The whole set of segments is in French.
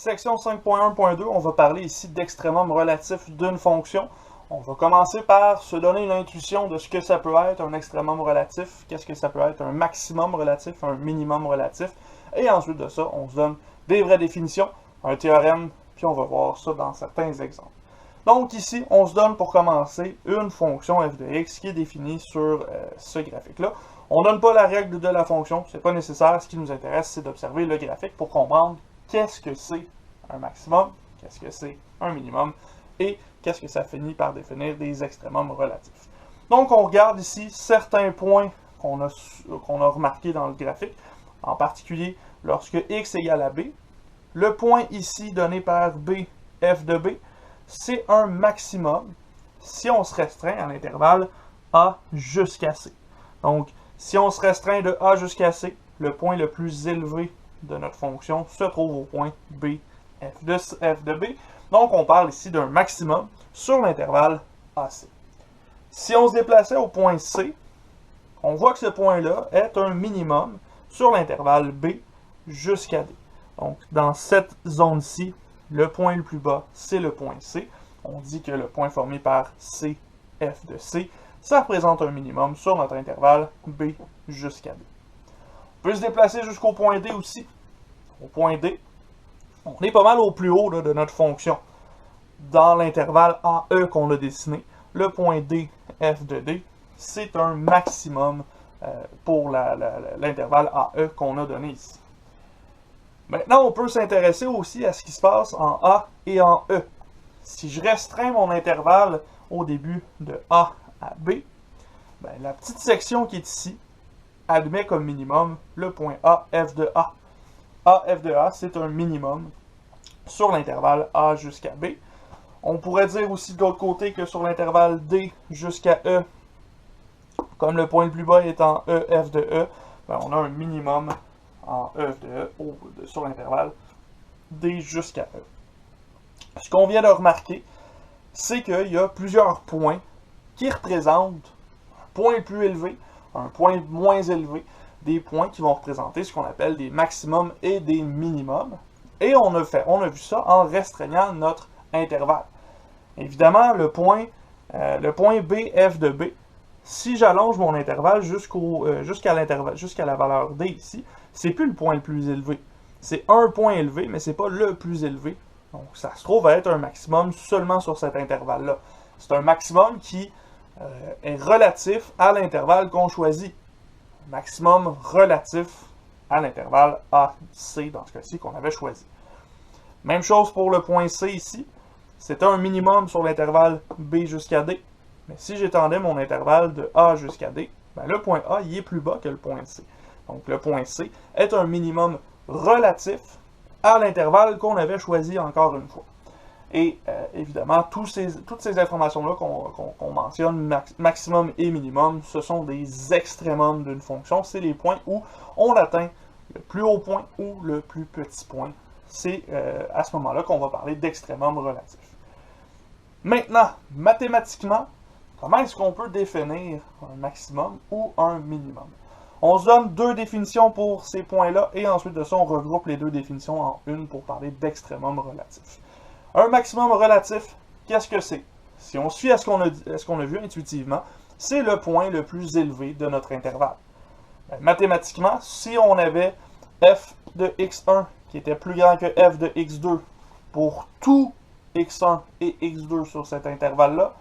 Section 5.1.2, on va parler ici d'extrémum relatif d'une fonction. On va commencer par se donner une intuition de ce que ça peut être un extrémum relatif, qu'est-ce que ça peut être un maximum relatif, un minimum relatif, et ensuite de ça, on se donne des vraies définitions, un théorème, puis on va voir ça dans certains exemples. Donc ici, on se donne pour commencer une fonction f de x qui est définie sur ce graphique-là. On ne donne pas la règle de la fonction, c'est pas nécessaire, ce qui nous intéresse, c'est d'observer le graphique pour comprendre qu'est-ce que c'est un maximum, qu'est-ce que c'est un minimum, et qu'est-ce que ça finit par définir des extrémums relatifs. Donc on regarde ici certains points qu'on a remarqués dans le graphique, en particulier lorsque x égale à b. Le point ici donné par b, f de b, c'est un maximum si on se restreint à l'intervalle a jusqu'à c. Donc, si on se restreint de a jusqu'à c, le point le plus élevé de notre fonction se trouve au point b, f de b. Donc, on parle ici d'un maximum sur l'intervalle AC. Si on se déplaçait au point C, on voit que ce point-là est un minimum sur l'intervalle B jusqu'à D. Donc, dans cette zone-ci, le point le plus bas, c'est le point C. On dit que le point formé par C, F de C, ça représente un minimum sur notre intervalle B jusqu'à D. On peut se déplacer jusqu'au point D aussi. Au point D, on est pas mal au plus haut là, de notre fonction. Dans l'intervalle AE qu'on a dessiné, le point D, F de D, c'est un maximum pour l'intervalle AE qu'on a donné ici. Maintenant, on peut s'intéresser aussi à ce qui se passe en A et en E. Si je restreins mon intervalle au début de A à B, ben, la petite section qui est ici admet comme minimum le point A, F de A. A, F de A, c'est un minimum sur l'intervalle A jusqu'à B. On pourrait dire aussi de l'autre côté que sur l'intervalle D jusqu'à E, comme le point le plus bas est en E, F de E, ben, on a un minimum en E, F de E sur l'intervalle D jusqu'à E. Ce qu'on vient de remarquer, c'est qu'il y a plusieurs points qui représentent un point plus élevé, un point moins élevé, des points qui vont représenter ce qu'on appelle des maximums et des minimums. Et on a vu ça en restreignant notre intervalle. Évidemment, le point B, F de B, si j'allonge mon intervalle jusqu'à la valeur D ici, c'est plus le point le plus élevé. C'est un point élevé, mais c'est pas le plus élevé. Donc, ça se trouve à être un maximum seulement sur cet intervalle-là. C'est un maximum qui est relatif à l'intervalle qu'on choisit. Maximum relatif à l'intervalle AC, dans ce cas-ci, qu'on avait choisi. Même chose pour le point C ici. C'était un minimum sur l'intervalle B jusqu'à D. Mais si j'étendais mon intervalle de A jusqu'à D, ben le point A il est plus bas que le point C. Donc le point C est un minimum relatif à l'intervalle qu'on avait choisi encore une fois. Et évidemment, toutes ces informations-là qu'on mentionne, maximum et minimum, ce sont des extrémums d'une fonction. C'est les points où on atteint le plus haut point ou le plus petit point. C'est à ce moment-là qu'on va parler d'extrémum relatif. Maintenant, mathématiquement, comment est-ce qu'on peut définir un maximum ou un minimum? On se donne deux définitions pour ces points-là, et ensuite de ça, on regroupe les deux définitions en une pour parler d'extrémum relatif. Un maximum relatif, qu'est-ce que c'est? Si on suit à ce qu'on a vu intuitivement, c'est le point le plus élevé de notre intervalle. Ben, mathématiquement, si on avait f de x1 qui était plus grand que f de x2 pour tout x1 et x2 sur cet intervalle-là,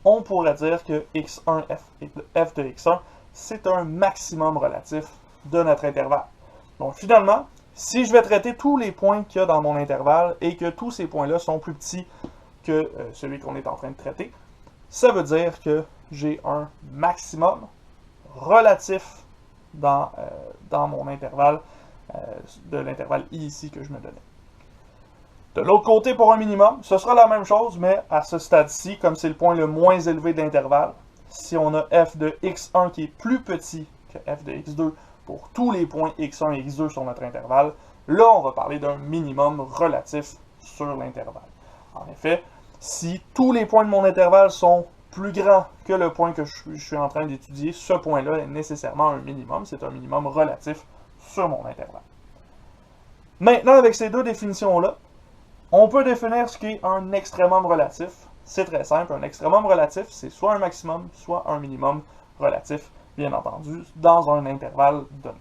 on pourrait dire que x1, f de x1, c'est un maximum relatif de notre intervalle. Donc finalement, si je vais traiter tous les points qu'il y a dans mon intervalle et que tous ces points-là sont plus petits que celui qu'on est en train de traiter, ça veut dire que j'ai un maximum relatif dans mon intervalle, de l'intervalle I ici que je me donnais. De l'autre côté, pour un minimum, ce sera la même chose, mais à ce stade-ci, comme c'est le point le moins élevé de l'intervalle, si on a f de x1 qui est plus petit que f de x2 pour tous les points x1 et x2 sur notre intervalle, là, on va parler d'un minimum relatif sur l'intervalle. En effet, si tous les points de mon intervalle sont plus grands que le point que je suis en train d'étudier, ce point-là est nécessairement un minimum. C'est un minimum relatif sur mon intervalle. Maintenant, avec ces deux définitions-là, On peut définir ce qu'est un extrémum relatif. C'est très simple, un extrémum relatif, c'est soit un maximum, soit un minimum relatif, bien entendu, dans un intervalle donné.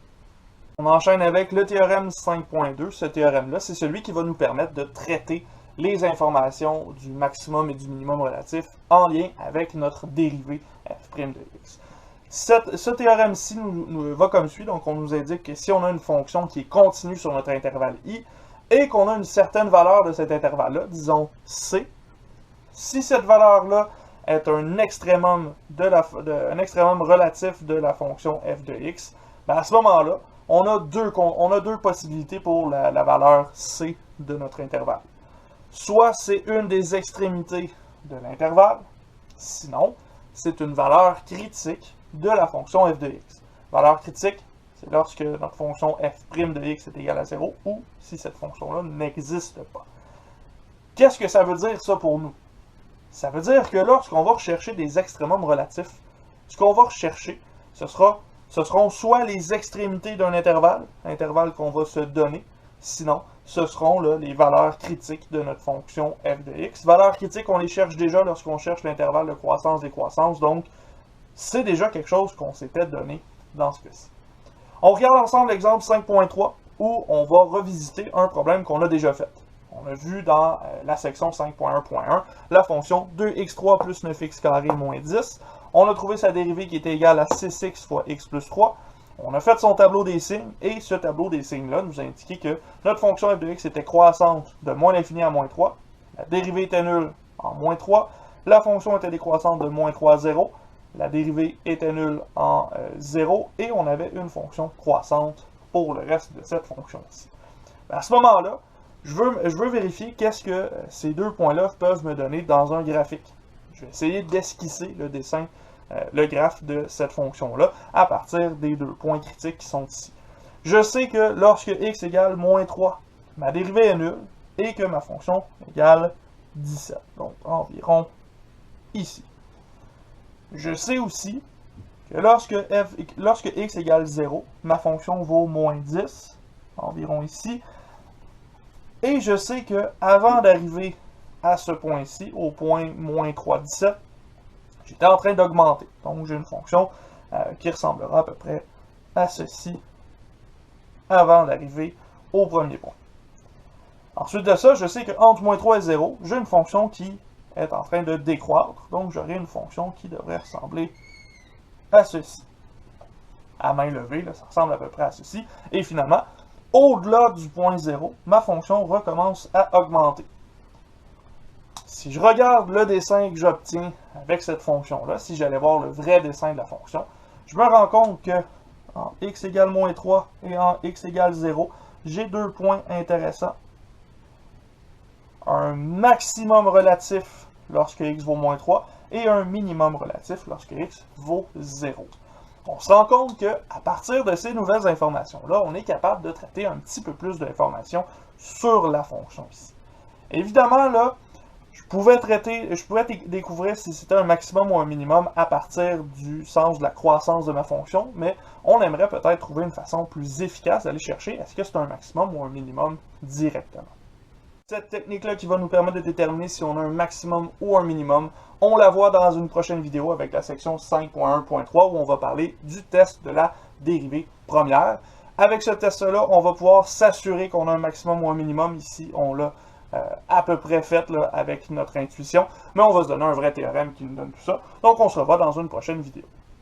On enchaîne avec le théorème 5.2. Ce théorème-là, c'est celui qui va nous permettre de traiter les informations du maximum et du minimum relatif en lien avec notre dérivée f' de x. Ce théorème-ci nous va comme suit, donc on nous indique que si on a une fonction qui est continue sur notre intervalle i, et qu'on a une certaine valeur de cet intervalle-là, disons c, si cette valeur-là est un extrémum relatif de la fonction f de x, ben à ce moment-là, on a deux possibilités pour la valeur c de notre intervalle. Soit c'est une des extrémités de l'intervalle, sinon c'est une valeur critique de la fonction f de x. Valeur critique, c'est lorsque notre fonction f' de x est égale à 0 ou si cette fonction-là n'existe pas. Qu'est-ce que ça veut dire ça pour nous? Ça veut dire que lorsqu'on va rechercher des extrémums relatifs, ce qu'on va rechercher, ce seront soit les extrémités d'un intervalle qu'on va se donner, sinon ce seront là, les valeurs critiques de notre fonction f de x. Valeurs critiques, on les cherche déjà lorsqu'on cherche l'intervalle de croissance-décroissance, donc c'est déjà quelque chose qu'on s'était donné dans ce cas-ci. On regarde ensemble l'exemple 5.3 où on va revisiter un problème qu'on a déjà fait. On a vu dans la section 5.1.1 la fonction 2x3 plus 9x carré moins 10. On a trouvé sa dérivée qui était égale à 6x fois x plus 3. On a fait son tableau des signes, et ce tableau des signes-là nous a indiqué que notre fonction f de x était croissante de moins l'infini à moins 3. La dérivée était nulle en moins 3. La fonction était décroissante de moins 3 à 0. La dérivée était nulle en 0. Et on avait une fonction croissante pour le reste de cette fonction-ci. À ce moment-là, je veux vérifier qu'est-ce que ces deux points-là peuvent me donner dans un graphique. Je vais essayer d'esquisser le dessin, le graphe de cette fonction-là à partir des deux points critiques qui sont ici. Je sais que lorsque x égale moins 3, ma dérivée est nulle et que ma fonction égale 17, donc environ ici. Je sais aussi que lorsque x égale 0, ma fonction vaut moins 10, environ ici. Et je sais que avant d'arriver à ce point-ci, au point moins 3,17, j'étais en train d'augmenter. Donc j'ai une fonction qui ressemblera à peu près à ceci avant d'arriver au premier point. Ensuite de ça, je sais qu'entre moins 3 et 0, j'ai une fonction qui est en train de décroître. Donc j'aurai une fonction qui devrait ressembler à ceci. À main levée, là, ça ressemble à peu près à ceci. Et finalement, au-delà du point 0, ma fonction recommence à augmenter. Si je regarde le dessin que j'obtiens avec cette fonction-là, si j'allais voir le vrai dessin de la fonction, je me rends compte que en x égale moins 3 et en x égale 0, j'ai deux points intéressants. Un maximum relatif lorsque x vaut moins 3 et un minimum relatif lorsque x vaut 0. On se rend compte qu'à partir de ces nouvelles informations-là, on est capable de traiter un petit peu plus d'informations sur la fonction ici. Évidemment, là, je pouvais découvrir si c'était un maximum ou un minimum à partir du sens de la croissance de ma fonction, mais on aimerait peut-être trouver une façon plus efficace d'aller chercher est-ce que c'est un maximum ou un minimum directement. Cette technique-là qui va nous permettre de déterminer si on a un maximum ou un minimum, on la voit dans une prochaine vidéo avec la section 5.1.3 où on va parler du test de la dérivée première. Avec ce test-là, on va pouvoir s'assurer qu'on a un maximum ou un minimum. Ici, on l'a à peu près fait là, avec notre intuition, mais on va se donner un vrai théorème qui nous donne tout ça. Donc on se revoit dans une prochaine vidéo.